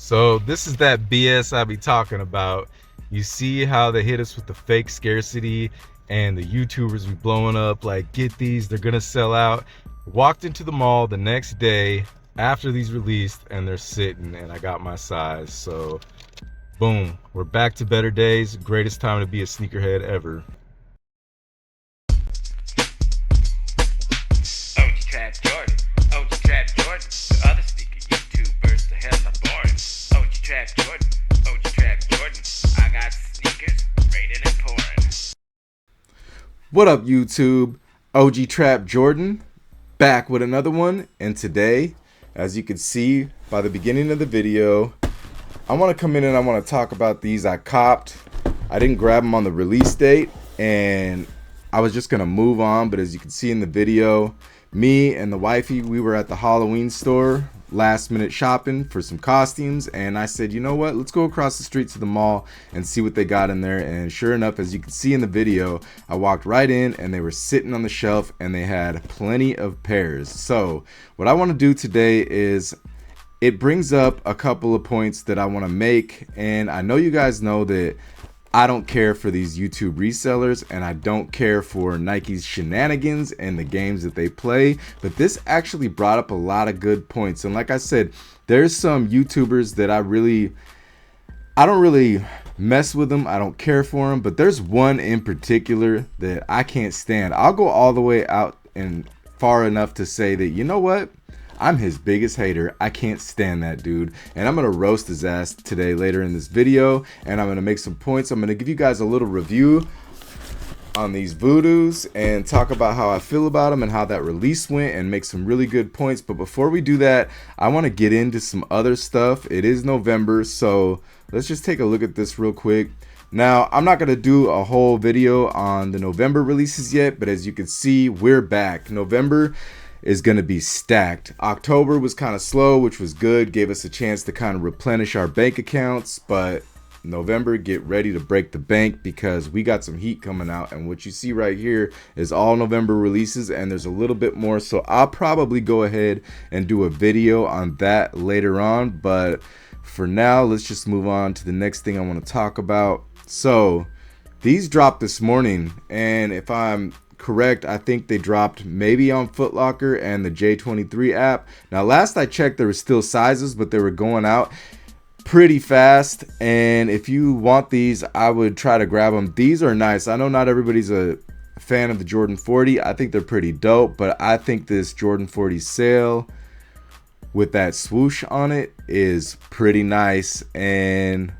So this is that BS I be talking about. You see how they hit us with the fake scarcity and the YouTubers be blowing up like, get these, they're gonna sell out. Walked into the mall the next day after these released and they're sitting and I got my size. So boom, we're back to better days. Greatest time to be a sneakerhead ever. OG Trap Jordan, OG Trap Jordan. The other sneaker YouTubers, the hell I'm born. OG Trap Jordan, OG Trap Jordan. I got sneakers, raining and pouring. What up, YouTube? OG Trap Jordan back with another one, and today, as you can see by the beginning of the video, I want to come in and I want to talk about these I copped. I didn't grab them on the release date, and I was just gonna move on, but as you can see in the video, me and the wifey, we were at the Halloween store last minute shopping for some costumes, and I said, you know what, let's go across the street to the mall and see what they got in there. And sure enough, as you can see in the video, I walked right in and they were sitting on the shelf and they had plenty of pairs. So what I want to do today is it brings up a couple of points that I want to make, and I know you guys know that I don't care for these YouTube resellers, and I don't care for Nike's shenanigans and the games that they play, but this actually brought up a lot of good points. And like I said, there's some YouTubers that I don't really mess with them. I don't care for them, but there's one in particular that I can't stand. I'll go all the way out and far enough to say that, you know what? I'm his biggest hater. I can't stand that dude, and I'm gonna roast his ass today later in this video, and I'm gonna make some points. I'm gonna give you guys a little review on these Voodoos and talk about how I feel about them and how that release went and make some really good points. But before we do that, I want to get into some other stuff. It is November, so let's just take a look at this real quick. Now, I'm not going to do a whole video on the November releases yet, but as you can see, we're back. November is going to be stacked. October was kind of slow, which was good, gave us a chance to kind of replenish our bank accounts, but November, get ready to break the bank because we got some heat coming out, and what you see right here is all November releases, and there's a little bit more, so I'll probably go ahead and do a video on that later on. But for now, let's just move on to the next thing I want to talk about. So these dropped this morning, and if I'm correct, I think they dropped maybe on Foot Locker and the J23 app. Now last I checked, there were still sizes, but they were going out pretty fast, and if you want these, I would try to grab them. These are nice. I know not everybody's a fan of the Jordan 40. I think they're pretty dope, but I think this Jordan 40 sail with that swoosh on it is pretty nice, and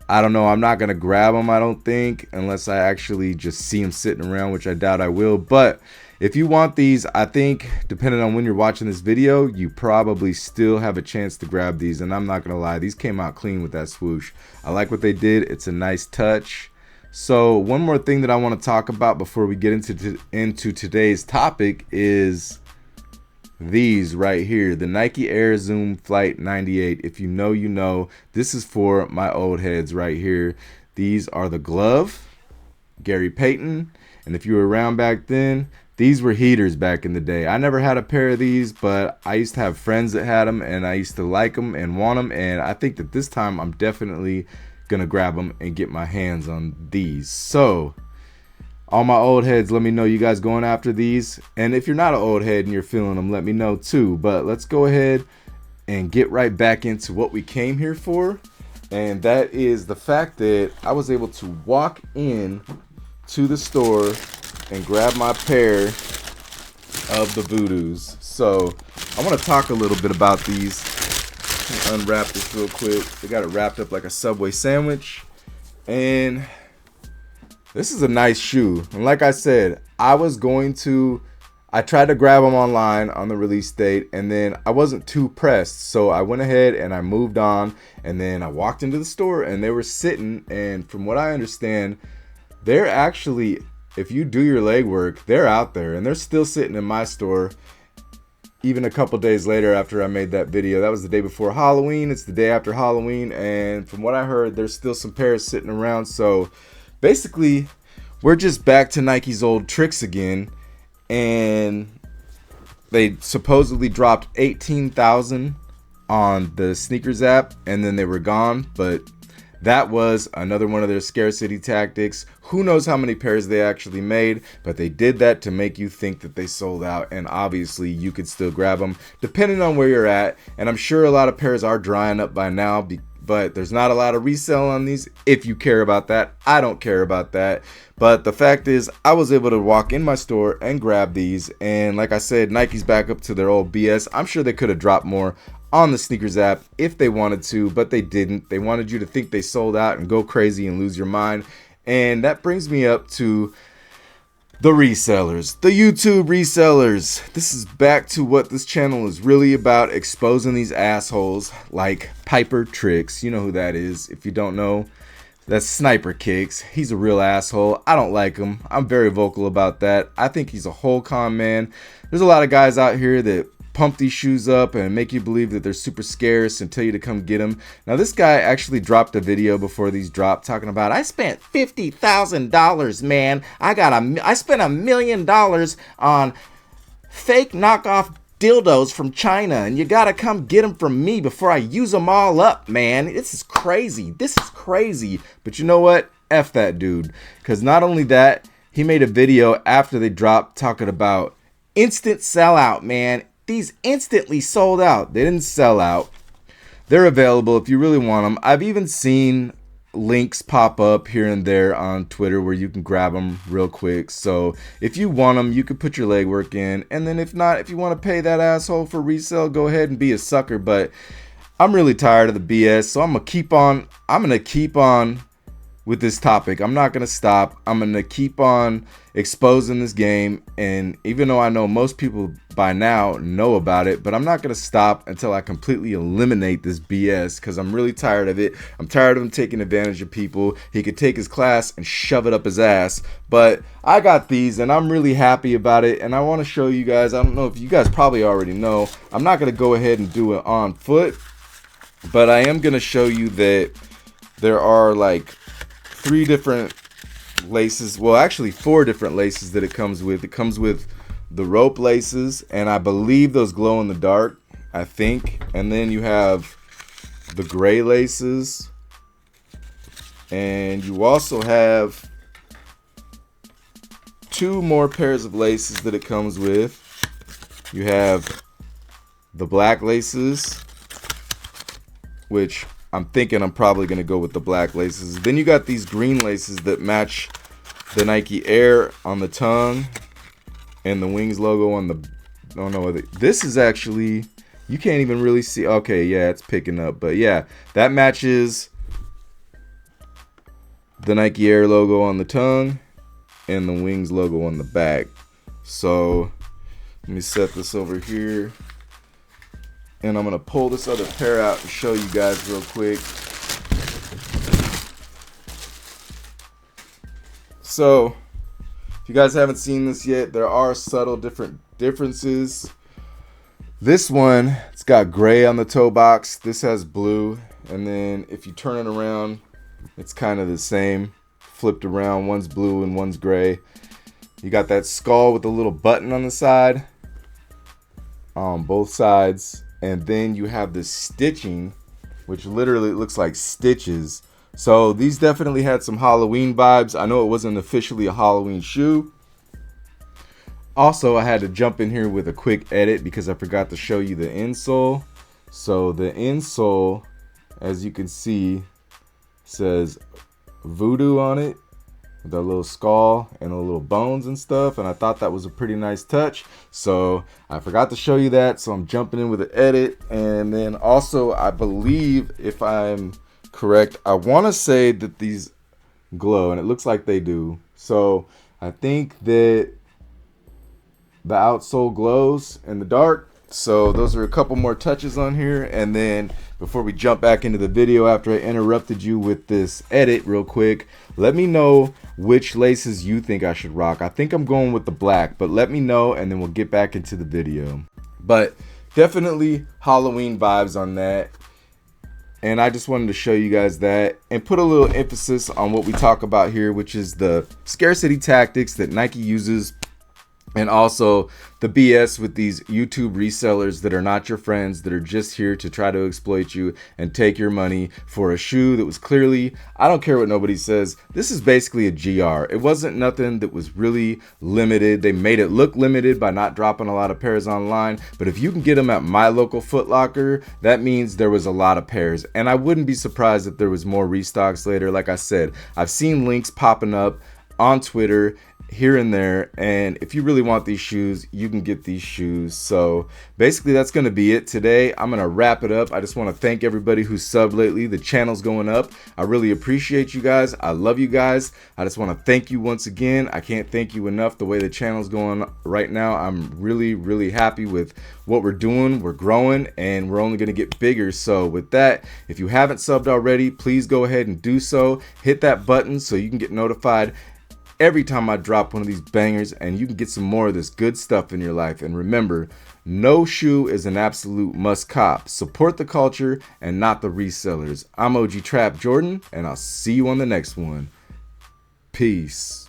I don't know, I'm not going to grab them, I don't think, unless I actually just see them sitting around, which I doubt I will. But if you want these, I think, depending on when you're watching this video, you probably still have a chance to grab these. And I'm not going to lie, these came out clean with that swoosh. I like what they did. It's a nice touch. So one more thing that I want to talk about before we get into today's topic is these right here, the Nike Air Zoom Flight 98. If you know, you know. This is for my old heads right here. These are the glove, Gary Payton, and if you were around back then, these were heaters back in the day. I never had a pair of these, but I used to have friends that had them, and I used to like them and want them, and I think that this time I'm definitely gonna grab them and get my hands on these. So all my old heads, let me know you guys going after these. And if you're not an old head and you're feeling them, let me know too. But let's go ahead and get right back into what we came here for. And that is the fact that I was able to walk in to the store and grab my pair of the Voodoos. So I want to talk a little bit about these. Unwrap this real quick. They got it wrapped up like a Subway sandwich. And this is a nice shoe, and like I said, I tried to grab them online on the release date, and then I wasn't too pressed, so I went ahead and I moved on, and then I walked into the store and they were sitting, and from what I understand, they're actually, if you do your legwork, they're out there, and they're still sitting in my store even a couple days later after I made that video. That was the day before Halloween. It's the day after Halloween, and from what I heard, there's still some pairs sitting around. So basically, we're just back to Nike's old tricks again, and they supposedly dropped 18,000 on the sneakers app and then they were gone, but that was another one of their scarcity tactics. Who knows how many pairs they actually made, but they did that to make you think that they sold out, and obviously you could still grab them depending on where you're at. And I'm sure a lot of pairs are drying up by now, but there's not a lot of resale on these if you care about that. I don't care about that. But the fact is, I was able to walk in my store and grab these, and like I said, Nike's back up to their old BS. I'm sure they could have dropped more on the sneakers app if they wanted to, but they didn't. They wanted you to think they sold out and go crazy and lose your mind. And that brings me up to the resellers, the YouTube resellers. This is back to what this channel is really about, exposing these assholes like Piper Tricks. You know who that is. If you don't know, that's Sniper Kicks. He's a real asshole. I don't like him. I'm very vocal about that. I think he's a whole con man. There's a lot of guys out here that pump these shoes up and make you believe that they're super scarce and tell you to come get them. Now this guy actually dropped a video before these dropped talking about, I spent $50,000, man. I spent $1 million on fake knockoff dildos from China, and you gotta come get them from me before I use them all up, man. This is crazy. This is crazy. But you know what? F that dude. Because not only that, he made a video after they dropped talking about instant sellout, man. These instantly sold out. They didn't sell out. They're available if you really want them. I've even seen links pop up here and there on Twitter where you can grab them real quick. So if you want them, you can put your legwork in. And then if not, if you want to pay that asshole for resale, go ahead and be a sucker. But I'm really tired of the BS, so I'm gonna keep on with this topic. I'm not gonna stop. I'm gonna keep on exposing this game, and even though I know most people by now know about it, but I'm not gonna stop until I completely eliminate this BS, because I'm really tired of it. I'm tired of him taking advantage of people. He could take his class and shove it up his ass, but I got these and I'm really happy about it, and I want to show you guys. I don't know if you guys probably already know. I'm not gonna go ahead and do it on foot, but I am gonna show you that there are like 3 different laces, well actually 4 different laces that it comes with. It comes with the rope laces, and I believe those glow in the dark, I think. And then you have the gray laces, and you also have 2 more pairs of laces that it comes with. You have the black laces, which I'm thinking I'm probably going to go with the black laces. Then you got these green laces that match the Nike Air on the tongue and the Wings logo on the, oh no, this is actually, you can't even really see. Okay, yeah, it's picking up. But yeah, that matches the Nike Air logo on the tongue and the Wings logo on the back. So let me set this over here, and I'm gonna pull this other pair out and show you guys real quick. So if you guys haven't seen this yet, there are subtle differences. This one, it's got gray on the toe box. This has blue, and then if you turn it around, it's kind of the same. Flipped around, one's blue and one's gray. You got that skull with a little button on the side on both sides. And then you have this stitching, which literally looks like stitches. So these definitely had some Halloween vibes. I know it wasn't officially a Halloween shoe. Also, I had to jump in here with a quick edit because I forgot to show you the insole. So the insole, as you can see, says Voodoo on it, with a little skull and a little bones and stuff, and I thought that was a pretty nice touch. So I forgot to show you that, so I'm jumping in with an edit. And then also, I believe, if I'm correct, I want to say that these glow, and it looks like they do. So I think that the outsole glows in the dark. So those are a couple more touches on here. And then before we jump back into the video, after I interrupted you with this edit real quick, let me know which laces you think I should rock. I think I'm going with the black, but let me know, and then we'll get back into the video. But definitely Halloween vibes on that. And I just wanted to show you guys that and put a little emphasis on what we talk about here, which is the scarcity tactics that Nike uses And also the BS with these YouTube resellers that are not your friends, that are just here to try to exploit you and take your money for a shoe that was clearly, I don't care what nobody says, this is basically a GR. It wasn't nothing that was really limited. They made it look limited by not dropping a lot of pairs online. But if you can get them at my local Foot Locker, that means there was a lot of pairs. And I wouldn't be surprised if there was more restocks later. Like I said, I've seen links popping up on Twitter here and there, and if you really want these shoes, you can get these shoes. So basically that's going to be it today. I'm going to wrap it up. I just want to thank everybody who's subbed lately. The channel's going up. I really appreciate you guys. I love you guys. I just want to thank you once again. I can't thank you enough the way the channel's going right now. I'm really happy with what we're doing. We're growing and we're only going to get bigger. So with that, if you haven't subbed already, please go ahead and do so. Hit that button so you can get notified every time I drop one of these bangers, and you can get some more of this good stuff in your life. And remember, no shoe is an absolute must cop. Support the culture and not the resellers. I'm OG Trap Jordan, and I'll see you on the next one. Peace.